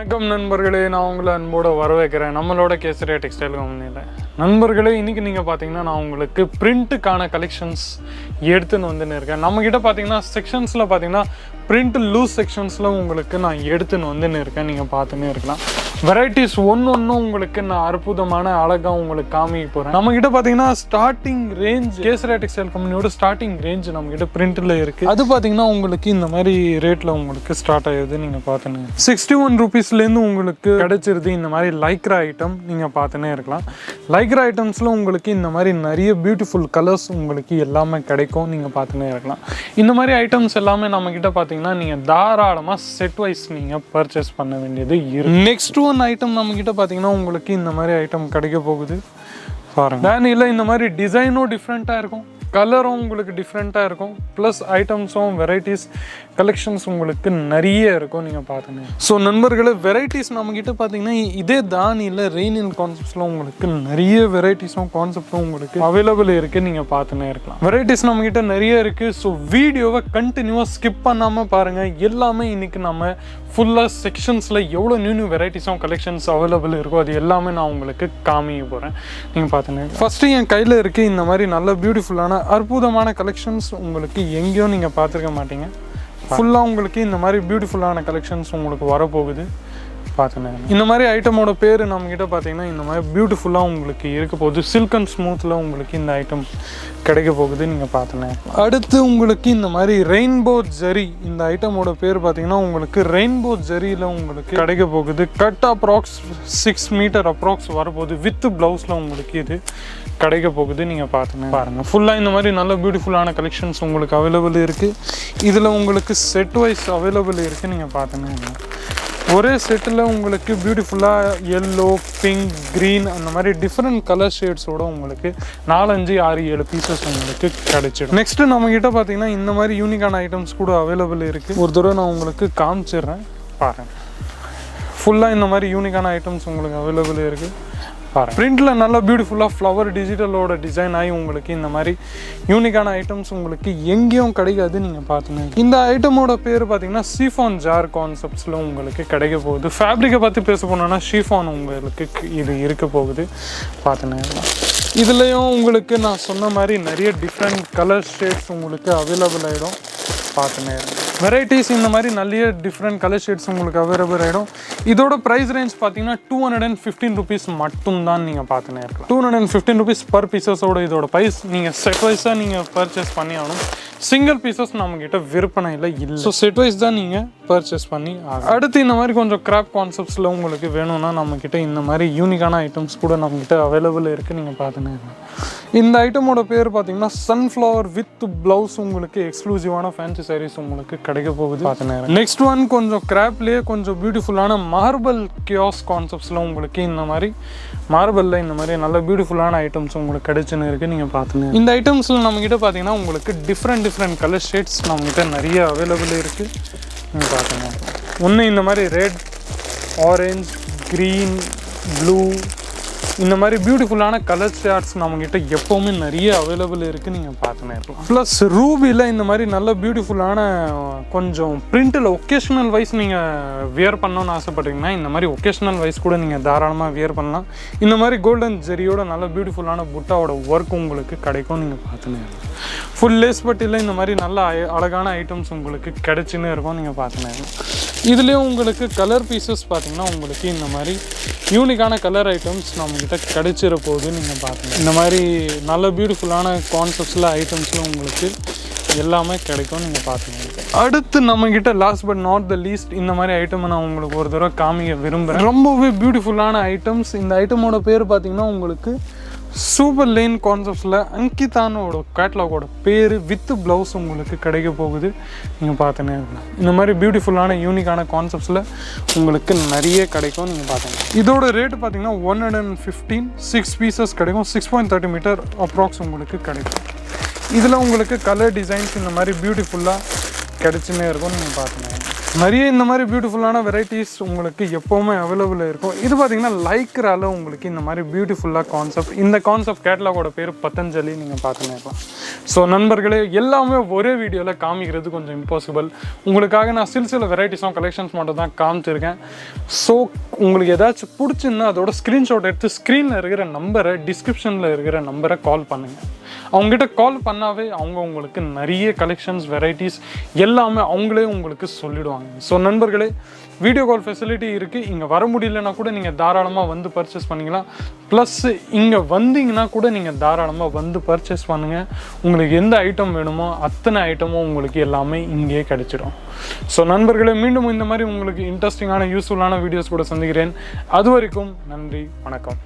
வணக்கம் நண்பர்களே, நான் உங்களை அன்போடு வரவேற்கிறேன் நம்மளோட கேசரியா டெக்ஸ்டைல் கம்பெனியில். நண்பர்களே, இன்றைக்கி நீங்கள் பார்த்தீங்கன்னா நான் உங்களுக்கு பிரிண்ட்டுக்கான கலெக்ஷன்ஸ் எடுத்துன்னு வந்துன்னு இருக்கேன். நம்மக்கிட்ட பார்த்தீங்கன்னா செக்ஷன்ஸில் பார்த்தீங்கன்னா பிரிண்ட் லூஸ் செக்ஷன்ஸில் உங்களுக்கு நான் எடுத்துன்னு வந்துன்னு இருக்கேன். நீங்கள் பார்த்துன்னே இருக்கலாம். வெரைட்டிஸ் ஒன்று உங்களுக்கு நான் அற்புதமான அழகாக உங்களுக்கு காமிக்க போகிறேன். நம்மக்கிட்ட பார்த்தீங்கன்னா ஸ்டார்டிங் ரேஞ்ச் கேசரியா டெக்ஸ்டைல் கம்பெனியோட ஸ்டார்டிங் ரேஞ்ச் நம்மக்கிட்ட பிரிண்டில் இருக்குது. அது பார்த்தீங்கன்னா உங்களுக்கு இந்த மாதிரி ரேட்டில் உங்களுக்கு ஸ்டார்ட் ஆகுது. நீங்கள் பார்த்துன்னு 61 ரூபீஸ்லேருந்து உங்களுக்கு கிடைச்சிருது. இந்த மாதிரி லைக்ரா ஐட்டம் நீங்கள் பார்த்துன்னே இருக்கலாம். லைக்ரா ஐட்டம்ஸில் உங்களுக்கு இந்த மாதிரி நிறைய பியூட்டிஃபுல் கலர்ஸ் உங்களுக்கு எல்லாமே கிடைக்கும். நீங்கள் பார்த்துன்னே இருக்கலாம். இந்த மாதிரி ஐட்டம்ஸ் எல்லாமே நம்மக்கிட்ட பார்த்தீங்கன்னா நீங்கள் தாராளமாக செட் வைஸ் நீங்கள் பர்ச்சேஸ் பண்ண வேண்டியது இருக்கு. நெக்ஸ்ட் ஒன் ஐட்டம் நம்மக்கிட்ட பார்த்தீங்கன்னா உங்களுக்கு இந்த மாதிரி ஐட்டம் கிடைக்க போகுது பாருங்க. டேனியில் இந்த மாதிரி டிசைனும் டிஃப்ரெண்ட்டாக இருக்கும், கலரும் உங்களுக்கு டிஃப்ரெண்ட்டாக இருக்கும், ப்ளஸ் ஐட்டம்ஸும் வெரைட்டிஸ் கலெக்ஷன்ஸ் உங்களுக்கு நிறைய இருக்கும். நீங்கள் பார்த்துங்க. ஸோ நண்பர்களே, வெரைட்டிஸ் நம்மக்கிட்ட பார்த்தீங்கன்னா இதே தானியில் ரெயினில் கான்செப்ட்ஸில் உங்களுக்கு நிறைய வெரைட்டிஸும் கான்செப்டும் உங்களுக்கு அவைலபிள் இருக்குது. நீங்கள் பார்த்துன்னே இருக்கலாம். வெரைட்டிஸ் நம்மக்கிட்ட நிறைய இருக்குது. ஸோ வீடியோவை கண்டினியூவாக ஸ்கிப் பண்ணாமல் பாருங்கள். எல்லாமே இன்றைக்கி நம்ம ஃபுல்லாக செக்ஷன்ஸில் எவ்வளோ நியூ வெரைட்டிஸும் கலெக்ஷன்ஸ் அவைலபிள் இருக்கோ அது எல்லாமே நான் உங்களுக்கு காமிக்க போகிறேன். நீங்கள் பார்த்துங்க. ஃபஸ்ட்டு என் கையில் இருக்குது இந்த மாதிரி நல்ல பியூட்டிஃபுல்லான அற்புதமான கலெக்ஷன்ஸ் உங்களுக்கு எங்கேயும் நீங்கள் பார்த்துருக்க மாட்டீங்க. ஃபுல்லாக உங்களுக்கு இந்த மாதிரி பியூட்டிஃபுல்லான கலெக்ஷன்ஸ் உங்களுக்கு வரப்போகுது. பார்த்துனேன். இந்த மாதிரி ஐட்டமோட பேர் நம்மக்கிட்ட பார்த்தீங்கன்னா இந்த மாதிரி பியூட்டிஃபுல்லாக உங்களுக்கு இருக்க போகுது. சில்க் அண்ட் ஸ்மூத்தில் உங்களுக்கு இந்த ஐட்டம் கிடைக்க போகுது. நீங்கள் பார்த்துனேன். அடுத்து உங்களுக்கு இந்த மாதிரி ரெயின்போ ஜரி, இந்த ஐட்டமோட பேர் பார்த்தீங்கன்னா உங்களுக்கு ரெயின்போ ஜரியில் உங்களுக்கு கிடைக்க போகுது. கட் அப்ராக்ஸ் 6 மீட்டர் அப்ராக்ஸ் வரப்போகுது. வித் ப்ளவுஸில் உங்களுக்கு இது கிடைக்க போகுது. நீங்கள் பார்த்துங்க பாருங்கள். ஃபுல்லாக இந்த மாதிரி நல்ல பியூட்டிஃபுல்லான கலெக்ஷன்ஸ் உங்களுக்கு அவைலபிள் இருக்குது. இதில் உங்களுக்கு செட் வைஸ் அவைலபிள் இருக்குது. நீங்கள் பார்த்துங்க. ஒரே செட்டில் உங்களுக்கு பியூட்டிஃபுல்லாக எல்லோ, பிங்க், க்ரீன் அந்த மாதிரி டிஃப்ரெண்ட் கலர் ஷேட்ஸோடு உங்களுக்கு 4, 5, 6, 7 பீசஸ் உங்களுக்கு கிடைச்சிடும். நெக்ஸ்ட்டு நம்மக்கிட்ட பார்த்தீங்கன்னா இந்த மாதிரி யூனிக்கான ஐட்டம்ஸ் கூட அவைலபிள் இருக்குது. ஒரு தடவை நான் உங்களுக்கு காமிச்சிடுறேன் பாருங்கள். ஃபுல்லாக இந்த மாதிரி யூனிக்கான ஐட்டம்ஸ் உங்களுக்கு அவைலபிள் இருக்குது பாருங்கள். பிரிண்டில் நல்லா பியூட்டிஃபுல்லாக ஃப்ளவர் டிஜிட்டலோட டிசைன் ஆகி உங்களுக்கு இந்த மாதிரி யூனிக்கான ஐட்டம்ஸ் உங்களுக்கு எங்கேயும் கிடைக்காது. நீங்கள் பார்த்துங்க. இந்த ஐட்டமோட பேர் பார்த்தீங்கன்னா ஷிஃபான் ஜார் கான்செப்ட்ஸில் உங்களுக்கு கிடைக்க போகுது. ஃபேப்ரிக்கை பற்றி பேச போனோன்னா ஷிஃபான் உங்களுக்கு இது இருக்க போகுது. பார்த்துங்க. இதுலேயும் உங்களுக்கு நான் சொன்ன மாதிரி நிறைய டிஃப்ரெண்ட் கலர் ஷேட்ஸ் உங்களுக்கு அவைலபிள் ஆகிடும். பார்த்துங்க. வெரைட்டிஸ் இந்த மாதிரி நிறைய டிஃப்ரெண்ட் கலர் ஷேட்ஸ் உங்களுக்கு அவைலபிள் ஆகிடும். இதோட ப்ரைஸ் ரேஞ்ச் பார்த்தீங்கன்னா 215 ரூபீஸ் மட்டும்தான். நீங்கள் பார்த்துனே இருக்கலாம். 215 ரூபீஸ் பர் பீசஸோட இதோட ப்ரைஸ். நீங்கள் செட் வைஸாக நீங்கள் பர்ச்சேஸ் பண்ணி ஆகணும். சிங்கிள் பீசஸ் நம்மக்கிட்ட விற்பனையில் இல்லை. ஸோ செட் வைஸ் தான் நீங்கள் பர்ச்சேஸ் பண்ணி ஆகும். அடுத்து இந்த மாதிரி கொஞ்சம் கிராஃப்ட் கான்செப்ட்ஸில் உங்களுக்கு வேணும்னா நம்மக்கிட்ட இந்த மாதிரி யூனிக்கான ஐட்டம்ஸ் கூட நம்மக்கிட்ட அவைலபிள் இருக்குது. நீங்கள் பார்த்துனே இருக்கலாம். இந்த ஐட்டமோட பேர் பார்த்தீங்கன்னா சன்ஃப்ளவர் வித் ப்ளவுஸ் உங்களுக்கு எக்ஸ்க்ளூசிவான ஃபேன்சி சாரீஸ் உங்களுக்கு கிடைக்க போகுது. பார்த்துனேன். நெக்ஸ்ட் ஒன் கொஞ்சம் கிராப்லேயே கொஞ்சம் பியூட்டிஃபுல்லான மார்பல் கியாஸ் கான்செப்ட்ஸில் உங்களுக்கு இந்த மாதிரி மார்பலில் இந்த மாதிரி நல்ல பியூட்டிஃபுல்லான ஐட்டம்ஸ் உங்களுக்கு கிடைச்சுன்னு இருக்குது. நீங்கள் பார்த்துங்க. இந்த ஐட்டம்ஸில் நம்மக்கிட்ட பார்த்தீங்கன்னா உங்களுக்கு டிஃப்ரெண்ட் கலர் ஷேட்ஸ் நம்மக்கிட்ட நிறைய அவைலபிள் இருக்குது. நீங்கள் பார்த்துங்க. ஒன்று இந்த மாதிரி ரெட், ஆரஞ்ச், க்ரீன், ப்ளூ இந்த மாதிரி பியூட்டிஃபுல்லான கலர் ஷேட்ஸ் நம்மக்கிட்ட எப்போவுமே நிறைய அவைலபிள் இருக்குது. நீங்கள் பார்த்துனே இருக்கலாம். ப்ளஸ் ரூபியில் இந்த மாதிரி நல்ல பியூட்டிஃபுல்லான கொஞ்சம் பிரிண்டில் ஒகேஷ்னல் வைஸ் நீங்கள் வியர் பண்ணணும்னு ஆசைப்பட்டீங்கன்னா இந்த மாதிரி ஒகேஷ்னல் வைஸ் கூட நீங்கள் தாராளமாக வியர் பண்ணலாம். இந்த மாதிரி கோல்டன் ஜெரியோட நல்ல பியூட்டிஃபுல்லான புட்டாவோட ஒர்க் உங்களுக்கு கிடைக்கும். நீங்கள் பார்த்துனே இருக்கலாம். ஃபுல் லேஸ் பட்டியில் இந்த மாதிரி நல்ல அழகான ஐட்டம்ஸ் உங்களுக்கு கிடைச்சின்னு இருக்கும். நீங்கள் பார்த்துனே இருக்கலாம். இதுலேயும் உங்களுக்கு கலர் பீசஸ் பார்த்தீங்கன்னா உங்களுக்கு இந்த மாதிரி யூனிக்கான கலர் ஐட்டம்ஸ் நம்மக்கிட்ட கிடைச்சிட போகுது. நீங்கள் பார்த்துங்க. இந்த மாதிரி நல்ல பியூட்டிஃபுல்லான கான்செப்ட்ஸில் ஐட்டம்ஸில் உங்களுக்கு எல்லாமே கிடைக்கும். நீங்கள் பார்த்துங்க. அடுத்து நம்மக்கிட்ட last but not the least இந்த மாதிரி ஐட்டம் நான் உங்களுக்கு ஒரு தடவை காமிக்க விரும்புகிறேன். ரொம்பவே பியூட்டிஃபுல்லான ஐட்டம்ஸ். இந்த ஐட்டமோட பேர் பார்த்தீங்கன்னா உங்களுக்கு super line கான்செப்ட்ஸில் அங்கிதானோட கேட்லாகோட bear with blouse உங்களுக்கு கிடைக்க போகுது. நீங்கள் பார்த்துனே இருக்கலாம். இந்த மாதிரி பியூட்டிஃபுல்லான யூனிக்கான கான்செப்ட்ஸில் உங்களுக்கு நிறைய கிடைக்கும். நீங்கள் பார்த்துங்க. இதோட ரேட்டு பார்த்தீங்கன்னா 115 6 பீசஸ் கிடைக்கும். 6.30 மீட்டர் அப்ராக்ஸ் உங்களுக்கு கிடைக்கும். இதில் உங்களுக்கு கலர் டிசைன்ஸ் இந்த மாதிரி பியூட்டிஃபுல்லாக கிடைச்சுன்னே இருக்கும். நீங்கள் பார்த்துங்க, நிறைய இந்த மாதிரி பியூட்டிஃபுல்லான வெரைட்டிஸ் உங்களுக்கு எப்போவுமே அவைலபிள் இருக்கும். இது பார்த்தீங்கன்னா லைக்ரால உங்களுக்கு இந்த மாதிரி பியூட்டிஃபுல்லாக கான்செப்ட், இந்த கான்செப்ட் கேட்டலாகோட பேர் பதஞ்சலி. நீங்கள் பார்த்துக்கலாம். ஸோ நண்பர்களே, எல்லாமே ஒரே வீடியோவில் காமிக்கிறது கொஞ்சம் இம்பாசிபிள். உங்களுக்காக நான் சில வெரைட்டிஸும் கலெக்ஷன்ஸ் மட்டும் தான் காமிச்சிருக்கேன். ஸோ உங்களுக்கு ஏதாச்சும் பிடிச்சிருந்தா அதோட ஸ்க்ரீன்ஷாட் எடுத்து ஸ்க்ரீனில் இருக்கிற நம்பரை, டிஸ்கிரிப்ஷனில் இருக்கிற நம்பரை கால் பண்ணுங்கள். அவங்ககிட்ட கால் பண்ணாவே அவங்க உங்களுக்கு நிறைய கலெக்ஷன்ஸ், வெரைட்டிஸ் எல்லாமே அவங்களே உங்களுக்கு சொல்லிடுவாங்க. ஸோ நண்பர்களே, வீடியோ கால் ஃபெசிலிட்டி இருக்குது. இங்கே வர முடியலன்னா கூட நீங்கள் தாராளமாக வந்து பர்ச்சேஸ் பண்ணிக்கலாம். ப்ளஸ் இங்கே வந்தீங்கன்னா கூட நீங்கள் தாராளமாக வந்து பர்ச்சேஸ் பண்ணுங்கள். உங்களுக்கு எந்த ஐட்டம் வேணுமோ அத்தனை ஐட்டமும் உங்களுக்கு எல்லாமே இங்கேயே கிடைச்சிடும். ஸோ நண்பர்களே, மீண்டும் இந்த மாதிரி உங்களுக்கு இன்ட்ரெஸ்டிங்கான யூஸ்ஃபுல்லான வீடியோஸ் கூட சந்திக்கிறேன். அது வரைக்கும் நன்றி, வணக்கம்.